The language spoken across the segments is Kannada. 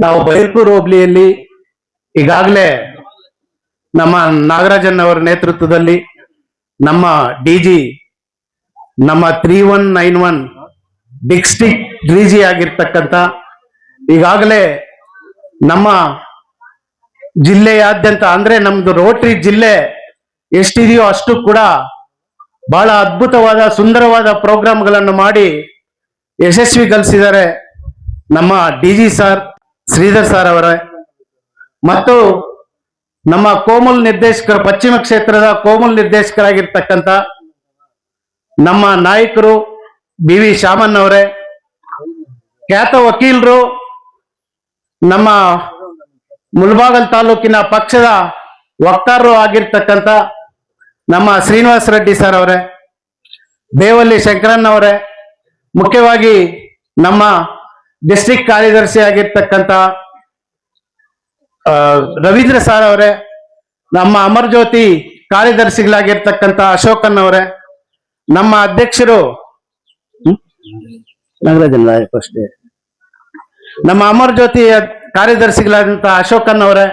ನಾವು ಬೈರ್ಕೂರು ಹೋಬಳಿಯಲ್ಲಿ ಈಗಾಗಲೇ ನಮ್ಮ ನಾಗರಾಜನ್ ಅವರ ನೇತೃತ್ವದಲ್ಲಿ ನಮ್ಮ ಡಿಜಿ ನಮ್ಮ 3191 ಡಿಸ್ಟ್ರಿಕ್ಟ್ ಡಿಜಿ ಆಗಿರ್ತಕ್ಕಂಥ ಈಗಾಗಲೇ ನಮ್ಮ ಜಿಲ್ಲೆಯಾದ್ಯಂತ ಅಂದ್ರೆ ನಮ್ದು ರೋಟರಿ ಜಿಲ್ಲೆ ಎಷ್ಟಿದೆಯೋ ಅಷ್ಟು ಕೂಡ ಬಹಳ ಅದ್ಭುತವಾದ ಸುಂದರವಾದ ಪ್ರೋಗ್ರಾಮ್ಗಳನ್ನು ಮಾಡಿ ಯಶಸ್ವಿಗೊಳಿಸಿದ್ದಾರೆ ನಮ್ಮ ಡಿಜಿ ಸರ್ ಶ್ರೀಧರ್ ಸರ್ ಅವರೇ ಮತ್ತು ನಮ್ಮ ಕೋಮಲ್ ನಿರ್ದೇಶಕರು ಪಶ್ಚಿಮ ಕ್ಷೇತ್ರದ ಕೋಮಲ್ ನಿರ್ದೇಶಕರಾಗಿರ್ತಕ್ಕಂಥ ನಮ್ಮ ನಾಯಕರು BV ಶಾಮನ್ ಅವರೇ, ಖ್ಯಾತ ವಕೀಲರು, ನಮ್ಮ ಮುಳಬಾಗಿಲು ತಾಲೂಕಿನ ಪಕ್ಷದ ವಕ್ತಾರರು ಆಗಿರ್ತಕ್ಕಂಥ ನಮ್ಮ ಶ್ರೀನಿವಾಸ ರೆಡ್ಡಿ ಸರ್ ಅವರೇ, ದೇವಲ್ಲಿ ಶಂಕರಣ್ಣ ಅವರೇ, ಮುಖ್ಯವಾಗಿ ನಮ್ಮ ಡಿಸ್ಟ್ರಿಕ್ಟ್ ಕಾರ್ಯದರ್ಶಿ ಆಗಿರ್ತಕ್ಕಂಥ ರವೀಂದ್ರ ಸರ್ ಅವರೇ, ನಮ್ಮ ಅಮರ್ ಜ್ಯೋತಿ ಕಾರ್ಯದರ್ಶಿಗಳಾಗಿರ್ತಕ್ಕಂಥ ಅಶೋಕನ್ ಅವರೇ, ನಮ್ಮ ಅಧ್ಯಕ್ಷರು ನಮ್ಮ ಅಮರ್ ಜ್ಯೋತಿ ಕಾರ್ಯದರ್ಶಿಗಳಾದಂಥ ಅಶೋಕನ್ ಅವರೇ,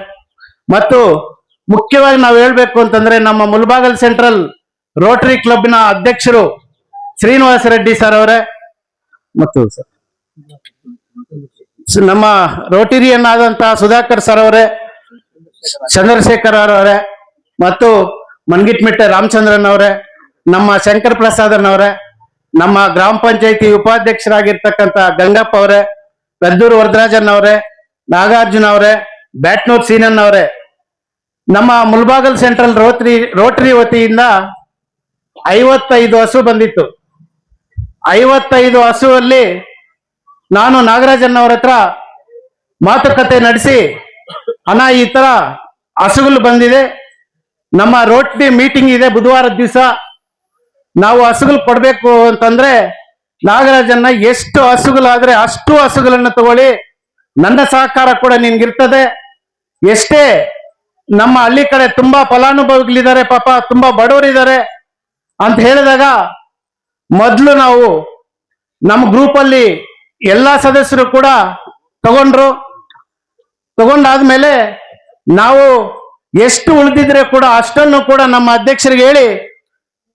ಮತ್ತು ಮುಖ್ಯವಾಗಿ ನಾವು ಹೇಳ್ಬೇಕು ಅಂತಂದ್ರೆ ನಮ್ಮ ಮುಳಬಾಗಿಲು ಸೆಂಟ್ರಲ್ ರೋಟರಿ ಕ್ಲಬ್ನ ಅಧ್ಯಕ್ಷರು ಶ್ರೀನಿವಾಸ ರೆಡ್ಡಿ ಸರ್ ಅವರೇ, ಮತ್ತು ನಮ್ಮ ರೋಟರಿಯನ್ ಆದಂತಹ ಸುಧಾಕರ್ ಸರ್ ಅವರೇ, ಚಂದ್ರಶೇಖರ್ ಅವರೇ, ಮತ್ತು ಮನ್ಗಿಟ್ಮಿಟ್ಟೆ ರಾಮಚಂದ್ರನ್ ಅವರೇ, ನಮ್ಮ ಶಂಕರ್ ಪ್ರಸಾದನ್ ಅವರೇ, ನಮ್ಮ ಗ್ರಾಮ ಪಂಚಾಯತಿ ಉಪಾಧ್ಯಕ್ಷರಾಗಿರ್ತಕ್ಕಂಥ ಗಂಗಪ್ಪ ಅವರೇ, ಪೆದ್ದೂರು ವರದರಾಜನ್ ಅವರೇ, ನಾಗಾರ್ಜುನ ಅವರೇ, ಬ್ಯಾಟ್ನೂರ್ ಸೀನನ್ ಅವರೇ, ನಮ್ಮ ಮುಳಬಾಗಿಲು ಸೆಂಟ್ರಲ್ ರೋಟರಿ ವತಿಯಿಂದ 55 ಹಸು ಬಂದಿತ್ತು. 55 ಹಸುವಲ್ಲಿ ನಾನು ನಾಗರಾಜನ್ ಅವರ ಹತ್ರ ಮಾತುಕತೆ ನಡೆಸಿ, ಅಣ್ಣ ಈ ತರ ಹಸುಗಳು ಬಂದಿದೆ, ನಮ್ಮ ರೋಟರಿ ಮೀಟಿಂಗ್ ಇದೆ ಬುಧವಾರದ ದಿವಸ, ನಾವು ಹಸುಗಳು ಕೊಡ್ಬೇಕು ಅಂತಂದ್ರೆ ನಾಗರಾಜನ್ನ ಎಷ್ಟು ಹಸುಗಳಾದ್ರೆ ಅಷ್ಟು ಹಸುಗಳನ್ನ ತಗೊಳ್ಳಿ, ನನ್ನ ಸಹಕಾರ ಕೂಡ ನಿನ್ಗಿರ್ತದೆ. ಎಷ್ಟೇ ನಮ್ಮ ಹಳ್ಳಿ ಕಡೆ ತುಂಬಾ ಫಲಾನುಭವಿಗಳಿದ್ದಾರೆ, ಪಾಪ ತುಂಬಾ ಬಡವರಿದ್ದಾರೆ ಅಂತ ಹೇಳಿದಾಗ ಮೊದಲು ನಾವು ನಮ್ಮ ಗ್ರೂಪ್ ಅಲ್ಲಿ ಎಲ್ಲಾ ಸದಸ್ಯರು ಕೂಡ ತಗೊಂಡಾದ್ಮೇಲೆ ನಾವು ಎಷ್ಟು ಉಳಿದಿದ್ರೆ ಕೂಡ ಅಷ್ಟನ್ನು ಕೂಡ ನಮ್ಮ ಅಧ್ಯಕ್ಷರಿಗೆ ಹೇಳಿ,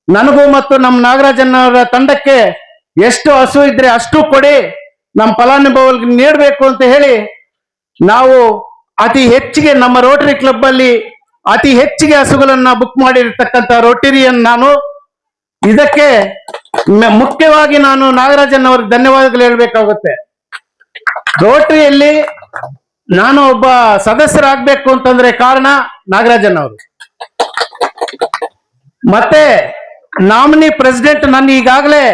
ನನಗೂ ಮತ್ತು ನಮ್ಮ ನಾಗರಾಜನ್ ಅವರ ತಂಡಕ್ಕೆ ಎಷ್ಟು ಹಸು ಇದ್ರೆ ಅಷ್ಟು ಕೊಡಿ, ನಮ್ಮ ಫಲಾನುಭವಿಗಳಿಗೆ ನೀಡಬೇಕು ಅಂತ ಹೇಳಿ ನಾವು ಅತಿ ಹೆಚ್ಚಿಗೆ ನಮ್ಮ ರೋಟರಿ ಕ್ಲಬ್ ಅಲ್ಲಿ ಅತಿ ಹೆಚ್ಚಿಗೆ ಹಸುಗಳನ್ನ ಬುಕ್ ಮಾಡಿರ್ತಕ್ಕಂಥ ರೋಟರಿಯನ್ ನಾನು. ಇದಕ್ಕೆ ಮುಖ್ಯವಾಗಿ ನಾನು ನಾಗರಾಜನ್ ಅವ್ರಿಗೆ ಧನ್ಯವಾದಗಳು ಹೇಳ್ಬೇಕಾಗುತ್ತೆ. ರೋಟರಿಯಲ್ಲಿ ನಾನು ಒಬ್ಬ ಸದಸ್ಯರಾಗಬೇಕು ಅಂತಂದ್ರೆ ಕಾರಣ ನಾಗರಾಜನ್ ಅವರು. ಮತ್ತೆ ನಾಮಿನಿ ಪ್ರೆಸಿಡೆಂಟ್ ನನ್ನ ಈಗಾಗಲೇ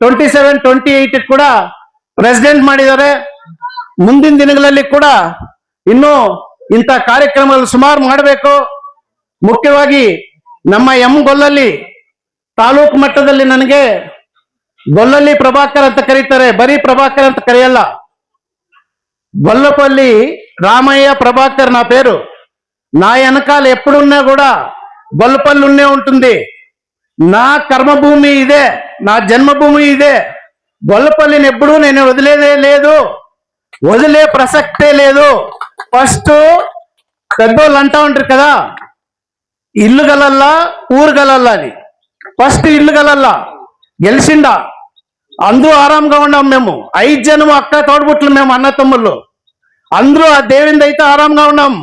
27, 28 ಕೂಡ ಪ್ರೆಸಿಡೆಂಟ್ ಮಾಡಿದ್ದಾರೆ. ಮುಂದಿನ ದಿನಗಳಲ್ಲಿ ಕೂಡ ಇನ್ನು ಇಂಥ ಕಾರ್ಯಕ್ರಮಗಳು ಸುಮಾರು ಮಾಡಬೇಕು. ಮುಖ್ಯವಾಗಿ ನಮ್ಮ ಗೊಲ್ಲಲ್ಲಿ ತಾಲೂಕು ಮಟ್ಟದಲ್ಲಿ ನನಗೆ ಗೊಲ್ಲಲ್ಲಿ ಪ್ರಭಾಕರ್ ಅಂತ ಕರೀತಾರೆ, ಬರೀ ಪ್ರಭಾಕರ್ ಅಂತ ಕರೆಯಲ್ಲ. గొల్లపల్లి రామయ్య ప్రభాకర్ నా పేరు. నా వెనకాల ఎప్పుడున్నా కూడా గొల్లపల్లి ఉన్నే ఉంటుంది. నా కర్మభూమి ఇదే, నా జన్మభూమి ఇదే. గొల్లపల్లిని ఎప్పుడూ నేను వదిలేదే లేదు, వదిలే ప్రసక్తే లేదు. ఫస్ట్ పెద్దోళ్ళు అంటా ఉంటారు కదా, ఇల్లు గలల్లా ఊరు గలల్లా అని. ఫస్ట్ ఇల్లు గలల్లా గెలిచిండా, అందరూ ఆరాంగా ఉన్నాం. మేము 5 జనం అక్క తోడుబుట్లు, మేము అన్న తమ్ముళ్ళు అందరూ ఆ దేవుని అయితే ఆరాంగా ఉన్నాం.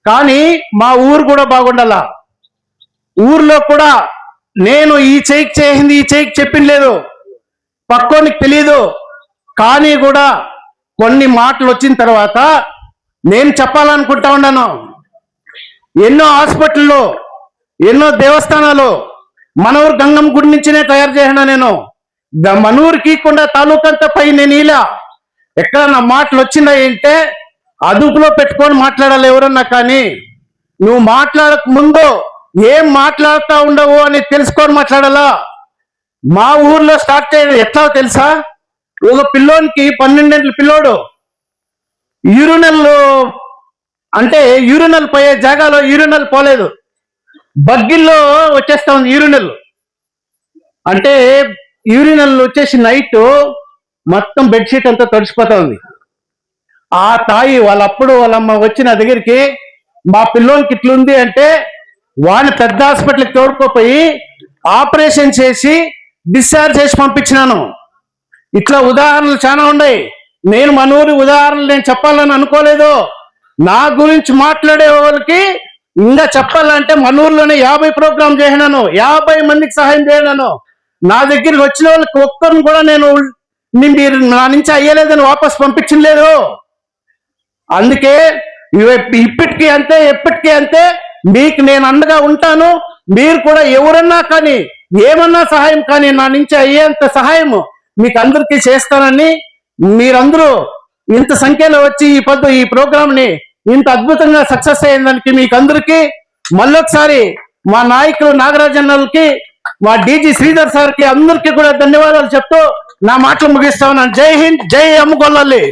కానీ మా ఊరు కూడా బాగుండాల. ఊర్లో కూడా నేను ఈ చేయికి చేసింది ఈ చేయికి చెప్పింది లేదు, పక్కోనికి తెలియదు. కానీ కూడా కొన్ని మాటలు వచ్చిన తర్వాత నేను చెప్పాలనుకుంటా ఉన్నాను. ఎన్నో హాస్పిటల్లో, ఎన్నో దేవస్థానాలు మన ఊరు గంగమ్మ గుడి నుంచినే తయారు చేసినా నేను. మన ఊరికి కొండ తాలూకంతా పై నేను ఇలా ఎక్కడన్నా మాటలు వచ్చినాయంటే అదుపులో పెట్టుకొని మాట్లాడాలి ఎవరన్నా. కానీ నువ్వు మాట్లాడక ముందు ఏం మాట్లాడుతూ ఉండవు అని తెలుసుకొని మాట్లాడాలా. మా ఊర్లో స్టార్ట్ అయ్యేది ఎట్లా తెలుసా, ఒక పిల్లోనికి 12 ఏళ్ళ పిల్లోడు యూరినల్ అంటే యూరినల్ పోయే జాగాలో యూరినల్ పోలేదు, బగ్గిల్లో వచ్చేస్తా ఉంది యూరినల్. అంటే యూరినల్ వచ్చేసి నైట్ మొత్తం బెడ్షీట్ అంతా తడిసిపోతా ఉంది. ఆ తాయి వాళ్ళప్పుడు వాళ్ళమ్మ వచ్చి నా దగ్గరికి మా పిల్లోనికి ఇట్లుంది అంటే వాడిని పెద్ద హాస్పిటల్కి తోడుకోపోయి ఆపరేషన్ చేసి డిశ్చార్జ్ చేసి పంపించినాను. ఇట్లా ఉదాహరణలు చాలా ఉన్నాయి. నేను మన ఊరి ఉదాహరణలు నేను చెప్పాలని అనుకోలేదు. నా గురించి మాట్లాడే వాళ్ళకి ఇంకా చెప్పాలంటే మన ఊర్లోనే 50 ప్రోగ్రాం చేసినాను, 50 మందికి సహాయం చేయనాను. నా దగ్గరికి వచ్చిన వాళ్ళకి ఒక్కరిని కూడా నేను మీరు నా నుంచి అయ్యలేదని వాపస్ పంపించలేదు. అందుకే ఇప్పటికీ అంతే, ఎప్పటికీ అంతే. మీకు నేను అండగా ఉంటాను. మీరు కూడా ఎవరన్నా కానీ ఏమన్నా సహాయం కానీ నా నుంచి అయ్యేంత సహాయం మీకు అందరికీ చేస్తానని, మీరందరూ ఇంత సంఖ్యలో వచ్చి ఈ ప్రోగ్రామ్ ని ఇంత అద్భుతంగా సక్సెస్ అయ్యేదానికి మీకు అందరికీ మళ్ళొకసారి మా నాయకులు నాగరాజన్నలకి, మా డీజీ శ్రీధర్ సార్కి అందరికీ కూడా ధన్యవాదాలు చెప్తూ నా మాటలు ముగిస్తా ఉన్నాను. జై హింద్, జై అమ్ముగొల్లాలి.